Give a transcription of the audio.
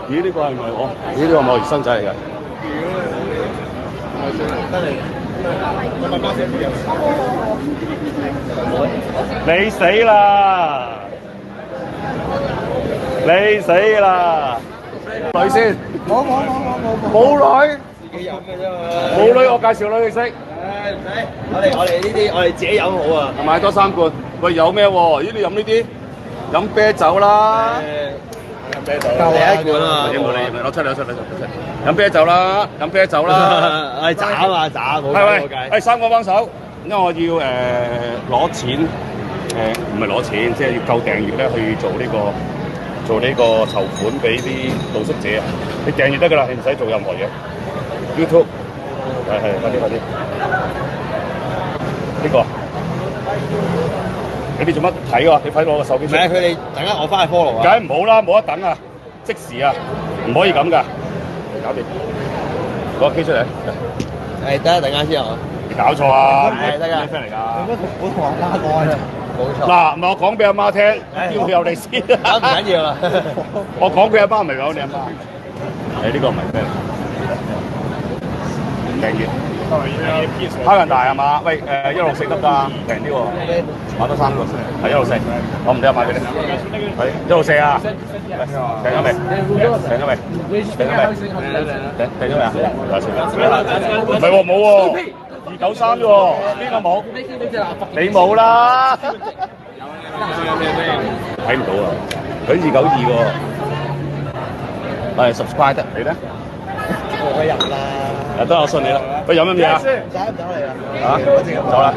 咦？呢個係咪我？咦？呢個係我兒生仔嚟嘅。你死啦！你死啦！女先。冇女。自己飲嘅啫嘛。冇女，我介紹女你識。唔使，我哋呢啲我哋自己飲好啊。買多3罐。喂，有咩喎？咦，你飲呢啲？飲啤酒啦。啤酒。夠一罐啊！冇你，攞出嚟。飲啤酒啦，飲啤酒啦。係渣啊嘛，渣冇計。係3個幫手，因為我要攞錢，唔係攞錢，即係要夠訂閱咧去做呢個籌款俾啲露宿者啊！你訂閱得㗎啦，你唔使做任何嘢。YouTube 係，快啲。呢個你哋做乜睇喎？你快攞個手機出嚟。唔係佢哋等間我翻去 follow 啊。梗係唔好啦，冇得等啊！即時啊，唔可以咁㗎。搞掂，攞個機出嚟。係得，等間先啊。你搞錯啊！係得㗎。咩 friend 嚟㗎？有乜同我阿媽講啊？冇錯。嗱，唔係我講俾阿媽聽，要佢有你先。唔緊要啦。我講俾阿媽，唔係講你阿媽。呢個唔係咩嚟？訂閱。蝦仁大係嘛？喂，164得㗎，平啲喎。買多3個，係164。我唔得買俾你。係164啊！訂咗未？訂咗未？啊？唔係喎，冇喎，293啫喎，邊個冇？你冇啦。睇唔到啊！佢292喎。subscribe 得你咧？我入啦。得，我信你啦。喂，飲乜嘢啊？唔使嚟啦。走啦。